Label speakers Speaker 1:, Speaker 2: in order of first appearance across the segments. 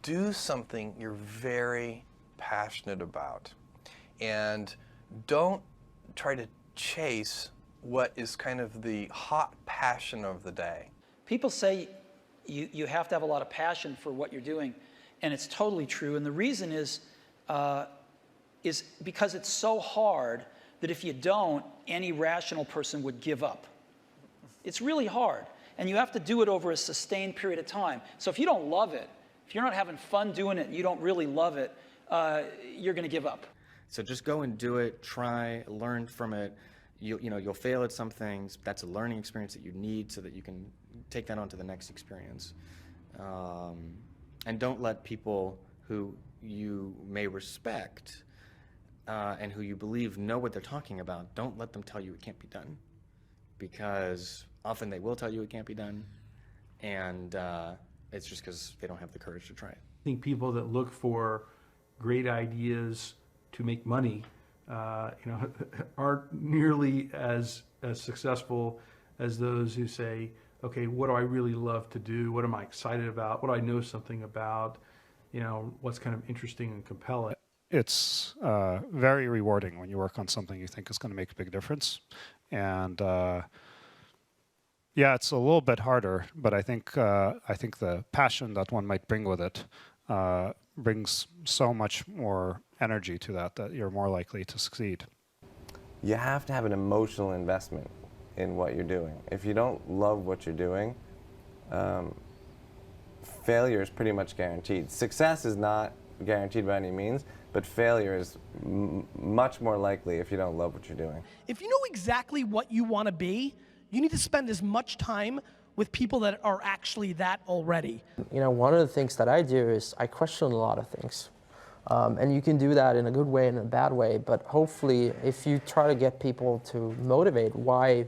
Speaker 1: do something you're very passionate about. And don't try to chase what is kind of the hot passion of the day.
Speaker 2: People say you have to have a lot of passion for what you're doing, and it's totally true. And the reason is because it's so hard that if you don't, any rational person would give up. It's really hard, and you have to do it over a sustained period of time. So if you don't love it, if you're not having fun doing it, and you don't really love it, you're going to give up.
Speaker 3: So just go and do it, try, learn from it. You'll fail at some things. That's a learning experience that you need so that you can take that on to the next experience. And don't let people who you may respect and who you believe know what they're talking about, don't let them tell you it can't be done. Because often they will tell you it can't be done, and it's just because they don't have the courage to try it.
Speaker 4: I think people that look for great ideas to make money aren't nearly as successful as those who say, okay, what do I really love to do? What am I excited about? What do I know something about? What's kind of interesting and compelling?
Speaker 5: It's very rewarding when you work on something you think is going to make a big difference. And yeah, it's a little bit harder, but I think the passion that one might bring with it brings so much more energy to that you're more likely to succeed.
Speaker 6: You have to have an emotional investment in what you're doing. If you don't love what you're doing, failure is pretty much guaranteed. Success is not guaranteed by any means, but failure is much more likely if you don't love what you're doing.
Speaker 7: If you know exactly what you want to be, you need to spend as much time with people that are actually that already.
Speaker 8: One of the things that I do is I question a lot of things. And you can do that in a good way and in a bad way, but hopefully if you try to get people to motivate why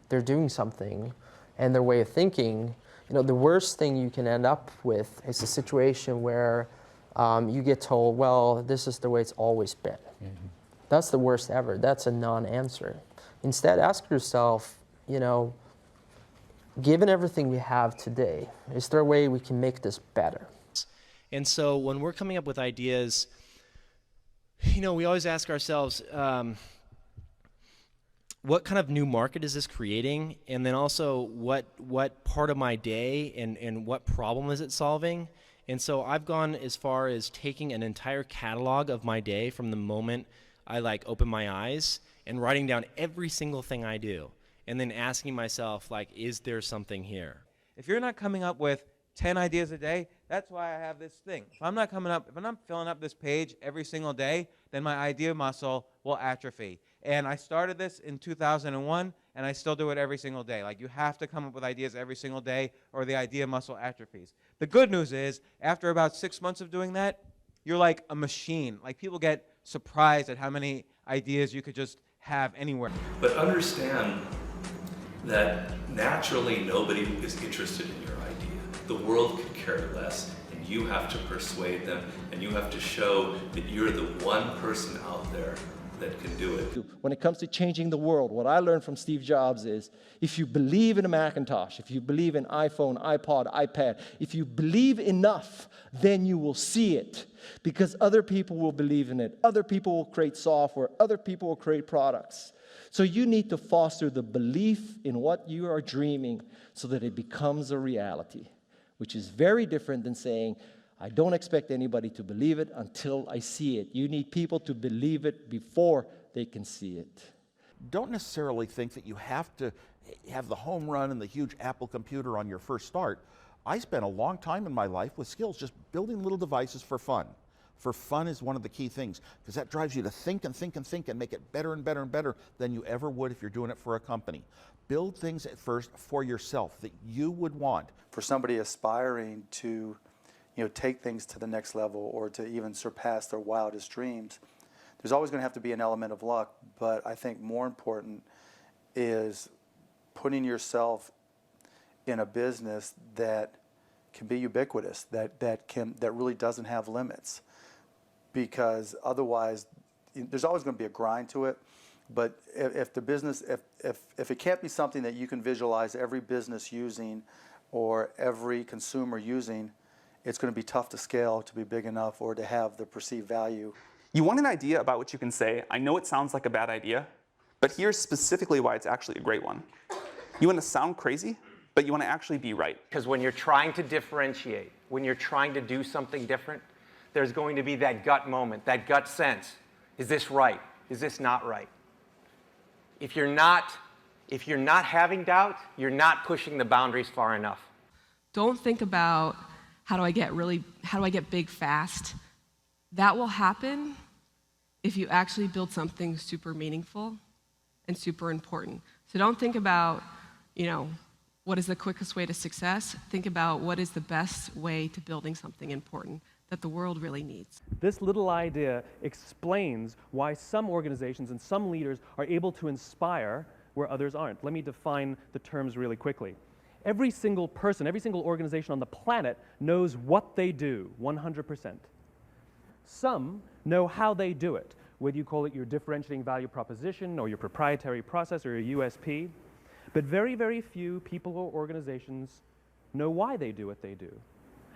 Speaker 8: they're doing something and their way of thinking, the worst thing you can end up with is a situation where you get told, well, this is the way it's always been. Mm-hmm. That's the worst ever. That's a non-answer. Instead, ask yourself, given everything we have today, is there a way we can make this better?
Speaker 9: And so when we're coming up with ideas, we always ask ourselves, what kind of new market is this creating? And then also, what part of my day and what problem is it solving? And so I've gone as far as taking an entire catalog of my day from the moment I open my eyes and writing down every single thing I do. And then asking myself, is there something here?
Speaker 10: If you're not coming up with 10 ideas a day, that's why I have this thing. If I'm not filling up this page every single day, then my idea muscle will atrophy. And I started this in 2001, and I still do it every single day. You have to come up with ideas every single day, or the idea muscle atrophies. The good news is, after about 6 months of doing that, you're like a machine. People get surprised at how many ideas you could just have anywhere.
Speaker 11: But understand that naturally nobody is interested in your idea. The world could care less, and you have to persuade them, and you have to show that you're the one person out there that can do it.
Speaker 12: When it comes to changing the world, what I learned from Steve Jobs is, if you believe in a Macintosh, if you believe in iPhone, iPod, iPad, if you believe enough, then you will see it. Because other people will believe in it. Other people will create software. Other people will create products. So you need to foster the belief in what you are dreaming so that it becomes a reality, which is very different than saying, I don't expect anybody to believe it until I see it. You need people to believe it before they can see it.
Speaker 13: Don't necessarily think that you have to have the home run and the huge Apple computer on your first start. I spent a long time in my life with skills just building little devices for fun. For fun is one of the key things, because that drives you to think and think and think and make it better and better and better than you ever would if you're doing it for a company. Build things at first for yourself that you would want.
Speaker 14: For somebody aspiring to take things to the next level or to even surpass their wildest dreams, there's always going to have to be an element of luck, but I think more important is putting yourself in a business that can be ubiquitous, that really doesn't have limits. Because otherwise, there's always going to be a grind to it. But if the business, if it can't be something that you can visualize every business using or every consumer using, it's going to be tough to scale to be big enough or to have the perceived value.
Speaker 15: You want an idea about what you can say. I know it sounds like a bad idea, but here's specifically why it's actually a great one. You want to sound crazy, but you want to actually be right.
Speaker 16: Because when you're trying to differentiate, when you're trying to do something different, there's going to be that gut moment, that gut sense. Is this right? Is this not right? If you're not having doubt, you're not pushing the boundaries far enough.
Speaker 17: Don't think about how do I get big fast. That will happen if you actually build something super meaningful and super important. So don't think about, what is the quickest way to success? Think about what is the best way to building something important that the world really needs.
Speaker 18: This little idea explains why some organizations and some leaders are able to inspire where others aren't. Let me define the terms really quickly. Every single person, every single organization on the planet knows what they do, 100%. Some know how they do it, whether you call it your differentiating value proposition or your proprietary process or your USP. But very, very few people or organizations know why they do what they do.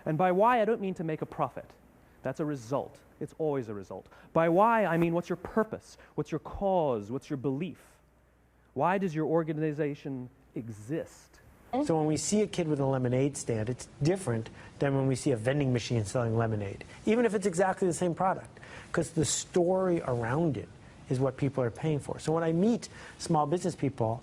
Speaker 18: And by why, I don't mean to make a profit. That's a result. It's always a result. By why, I mean what's your purpose? What's your cause? What's your belief? Why does your organization exist?
Speaker 19: So when we see a kid with a lemonade stand, it's different than when we see a vending machine selling lemonade, even if it's exactly the same product, because the story around it is what people are paying for. So when I meet small business people,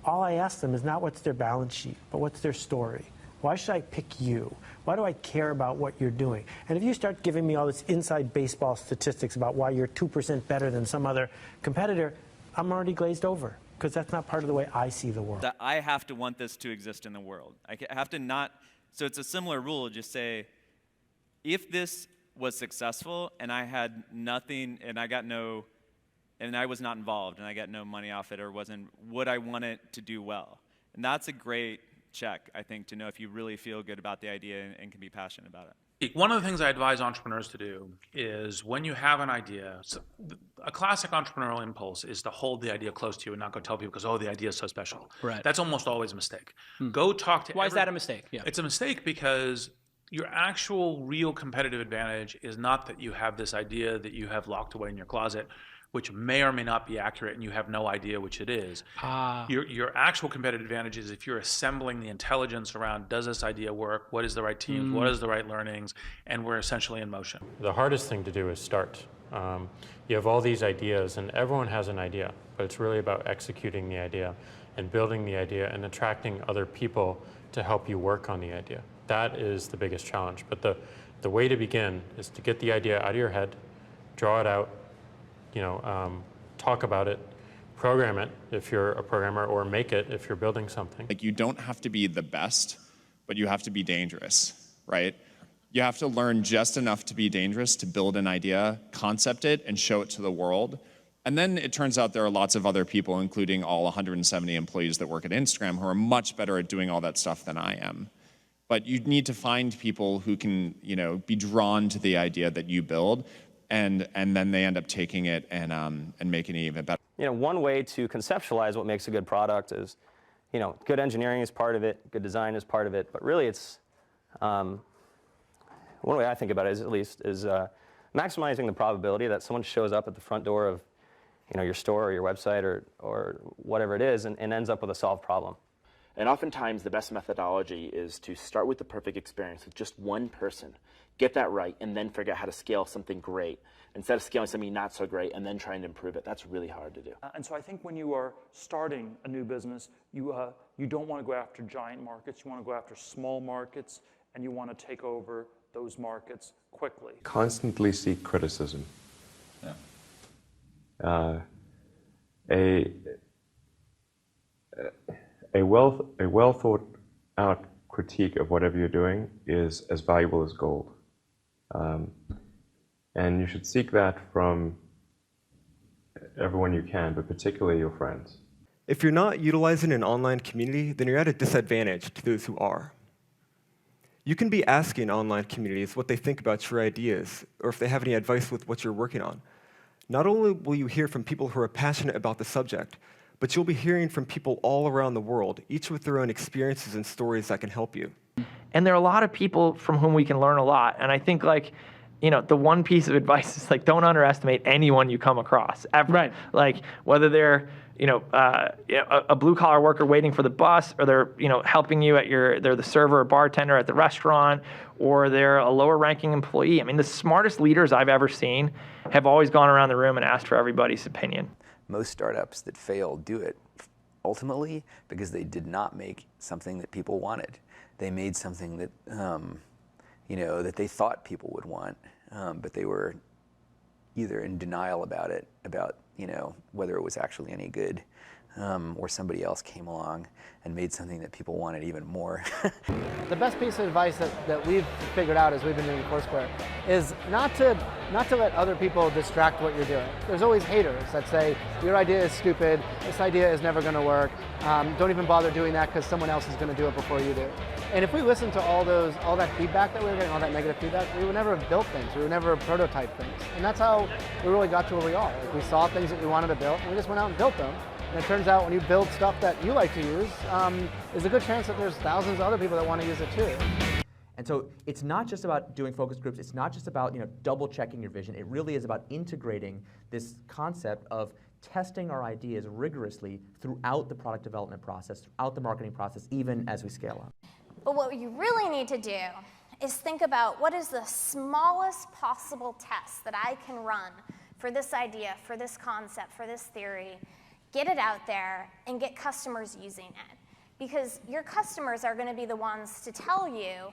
Speaker 19: all I ask them is not what's their balance sheet, but what's their story. Why should I pick you? Why do I care about what you're doing? And if you start giving me all this inside baseball statistics about why you're 2% better than some other competitor, I'm already glazed over, because that's not part of the way I see the world.
Speaker 20: That I have to want this to exist in the world. I have to not, so it's a similar rule, just say, if this was successful and I had nothing and I was not involved and I got no money off it or would I want it to do well? And that's a great check, I think, to know if you really feel good about the idea and can be passionate about it.
Speaker 21: One of the things I advise entrepreneurs to do is when you have an idea, a classic entrepreneurial impulse is to hold the idea close to you and not go tell people because, the idea is so special.
Speaker 2: Right.
Speaker 21: That's almost always a mistake. Go talk to
Speaker 2: Why is that a mistake? Yeah.
Speaker 21: It's a mistake because your actual real competitive advantage is not that you have this idea that you have locked away in your closet, which may or may not be accurate and you have no idea which it is. Your actual competitive advantage is if you're assembling the intelligence around, does this idea work? What is the right teams? What is the right learnings? And we're essentially in motion.
Speaker 22: The hardest thing to do is start. You have all these ideas and everyone has an idea, but it's really about executing the idea and building the idea and attracting other people to help you work on the idea. That is the biggest challenge. But the way to begin is to get the idea out of your head, draw it out, talk about it, program it if you're a programmer, or make it if you're building something.
Speaker 23: Like, you don't have to be the best, but you have to be dangerous, right? You have to learn just enough to be dangerous, to build an idea, concept it, and show it to the world. And then it turns out there are lots of other people, including all 170 employees that work at Instagram, who are much better at doing all that stuff than I am. But you need to find people who can, be drawn to the idea that you build, and then they end up taking it and making it even better.
Speaker 24: One way to conceptualize what makes a good product is, good engineering is part of it, good design is part of it, but really it's, one way I think about it is maximizing the probability that someone shows up at the front door of, your store or your website or whatever it is and ends up with a solved problem.
Speaker 25: And oftentimes the best methodology is to start with the perfect experience with just one person, get that right, and then figure out how to scale something great instead of scaling something not so great and then trying to improve it. That's really hard to do.
Speaker 26: And so I think when you are starting a new business, you don't want to go after giant markets. You want to go after small markets, and you want to take over those markets quickly.
Speaker 27: Constantly seek criticism.
Speaker 23: Yeah.
Speaker 27: A well thought out critique of whatever you're doing is as valuable as gold. And you should seek that from everyone you can, but particularly your friends.
Speaker 28: If you're not utilizing an online community, then you're at a disadvantage to those who are. You can be asking online communities what they think about your ideas, or if they have any advice with what you're working on. Not only will you hear from people who are passionate about the subject, but you'll be hearing from people all around the world, each with their own experiences and stories that can help you.
Speaker 1: And there are a lot of people from whom we can learn a lot. And I think like, you know, the one piece of advice is like, don't underestimate anyone you come across ever. Right. Like whether they're, you know, a blue collar worker waiting for the bus, or they're, you know, helping you at they're the server or bartender at the restaurant, or they're a lower ranking employee. I mean, the smartest leaders I've ever seen have always gone around the room and asked for everybody's opinion.
Speaker 3: Most startups that fail do it ultimately because they did not make something that people wanted. They made something that, you know, that they thought people would want, but they were either in denial about it, about, you know, whether it was actually any good, or somebody else came along and made something that people wanted even more.
Speaker 4: The best piece of advice that we've figured out as we've been doing courseware is not to let other people distract what you're doing. There's always haters that say, your idea is stupid, this idea is never going to work, don't even bother doing that because someone else is going to do it before you do. And if we listened to all that feedback that we were getting, all that negative feedback, we would never have built things, we would never have prototyped things. And that's how we really got to where we are. Like, we saw things that we wanted to build, and we just went out and built them. And it turns out when you build stuff that you like to use, there's a good chance that there's thousands of other people that want to use it too.
Speaker 5: And so it's not just about doing focus groups, it's not just about, you know, double checking your vision, it really is about integrating this concept of testing our ideas rigorously throughout the product development process, throughout the marketing process, even as we scale up.
Speaker 6: But what you really need to do is think about what is the smallest possible test that I can run for this idea, for this concept, for this theory, get it out there, and get customers using it. Because your customers are going to be the ones to tell you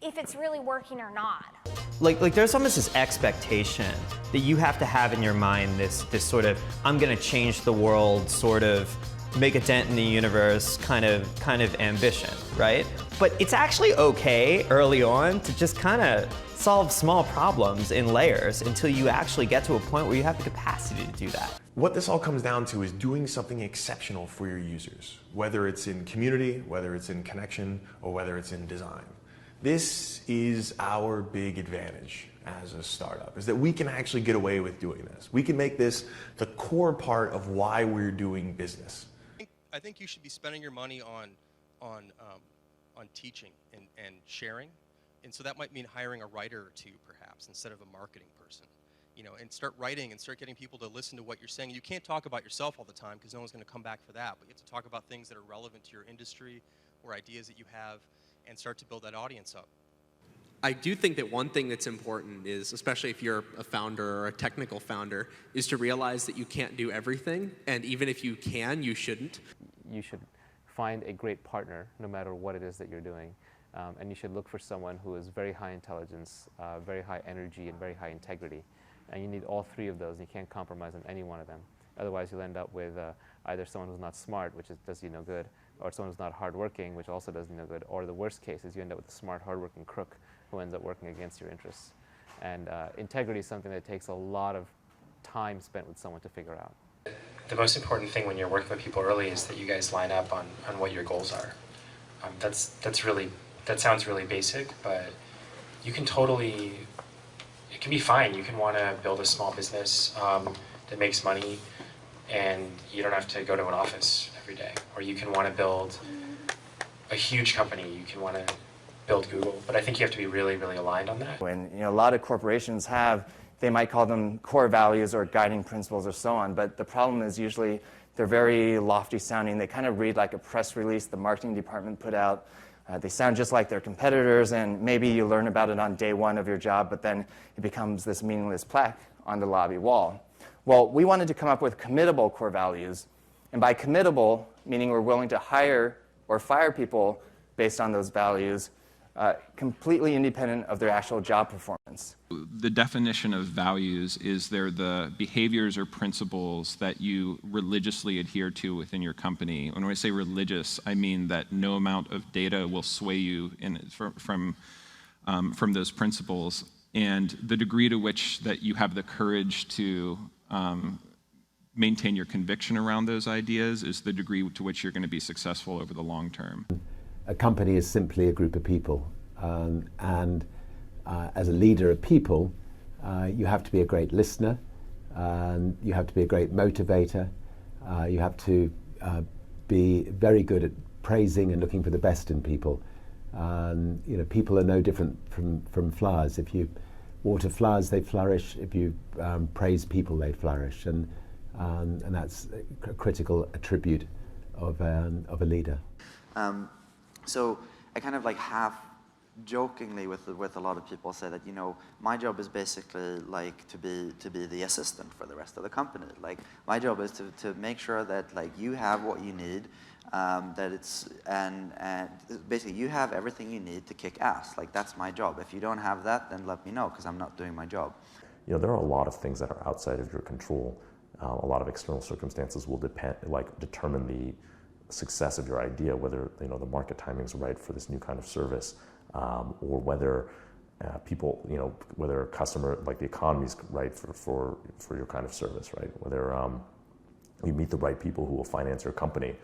Speaker 6: if it's really working or not.
Speaker 7: Like there's almost this expectation that you have to have in your mind, this sort of, I'm going to change the world, sort of make a dent in the universe kind of ambition, right? But it's actually okay early on to just kind of solve small problems in layers until you actually get to a point where you have the capacity to do that.
Speaker 8: What this all comes down to is doing something exceptional for your users, whether it's in community, whether it's in connection, or whether it's in design. This is our big advantage as a startup, is that we can actually get away with doing this. We can make this the core part of why we're doing business.
Speaker 9: I think you should be spending your money on teaching and sharing, and so that might mean hiring a writer or two, perhaps, instead of a marketing person. You know, and start writing and start getting people to listen to what you're saying. You can't talk about yourself all the time because no one's going to come back for that, but you have to talk about things that are relevant to your industry or ideas that you have, and start to build that audience up.
Speaker 29: I do think that one thing that's important is, especially if you're a founder or a technical founder, is to realize that you can't do everything, and even if you can, you shouldn't.
Speaker 30: You should find a great partner no matter what it is that you're doing, and you should look for someone who is very high intelligence, very high energy, and very high integrity. And you need all three of those, and you can't compromise on any one of them. Otherwise, you'll end up with either someone who's not smart, which does you no good, or someone who's not hardworking, which also does you no good, or the worst case is you end up with a smart, hardworking crook who ends up working against your interests. And integrity is something that takes a lot of time spent with someone to figure out.
Speaker 31: The most important thing when you're working with people early is that you guys line up on what your goals are. That sounds really basic, but you can totally, it can be fine. You can want to build a small business that makes money and you don't have to go to an office every day. Or you can want to build a huge company. You can want to build Google. But I think you have to be really, really aligned on that.
Speaker 32: When a lot of corporations have, they might call them core values or guiding principles or so on, but the problem is usually they're very lofty sounding. They kind of read like a press release the marketing department put out. They sound just like their competitors, and maybe you learn about it on day one of your job, but then it becomes this meaningless plaque on the lobby wall. Well, we wanted to come up with committable core values, and by committable, meaning we're willing to hire or fire people based on those values, completely independent of their actual job performance.
Speaker 33: The definition of values is they're the behaviors or principles that you religiously adhere to within your company. When I say religious, I mean that no amount of data will sway you from those principles. And the degree to which that you have the courage to maintain your conviction around those ideas is the degree to which you're going to be successful over the long term.
Speaker 34: A company is simply a group of people, as a leader of people, you have to be a great listener, you have to be a great motivator, you have to be very good at praising and looking for the best in people, You know, people are no different from flowers. If you water flowers, they flourish. If you praise people, they flourish, and that's a critical attribute of a leader.
Speaker 2: So I kind of like half jokingly with a lot of people say that, you know, my job is basically like to be the assistant for the rest of the company. Like my job is to make sure that like you have what you need, that it's and basically you have everything you need to kick ass. Like that's my job. If you don't have that, then let me know because I'm not doing my job.
Speaker 10: You know, there are a lot of things that are outside of your control. A lot of external circumstances will determine the success of your idea, whether you know the market timing is right for this new kind of service. Or whether people, you know, whether a customer, like the economy is right for your kind of service, right? Whether you meet the right people who will finance your company.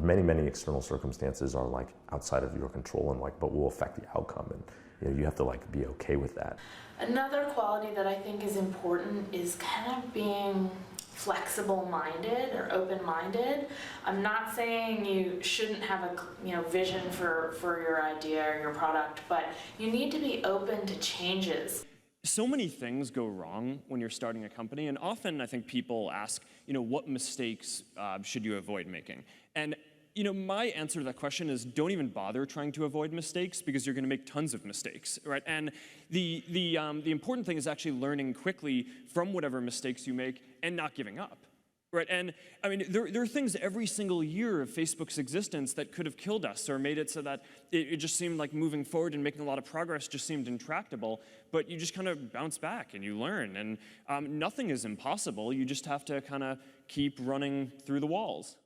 Speaker 10: Many external circumstances are like outside of your control and like, but will affect the outcome, and you know, you have to like be okay with that.
Speaker 11: Another quality that I think is important is kind of being flexible-minded or open-minded. I'm not saying you shouldn't have a vision for your idea or your product, but you need to be open to changes.
Speaker 12: So many things go wrong when you're starting a company, and often I think people ask, you know, what mistakes should you avoid making? And you know, my answer to that question is don't even bother trying to avoid mistakes because you're going to make tons of mistakes, right? And the important thing is actually learning quickly from whatever mistakes you make and not giving up, right? And I mean, there are things every single year of Facebook's existence that could have killed us or made it so that it just seemed like moving forward and making a lot of progress just seemed intractable. But you just kind of bounce back and you learn, and nothing is impossible. You just have to kind of keep running through the walls.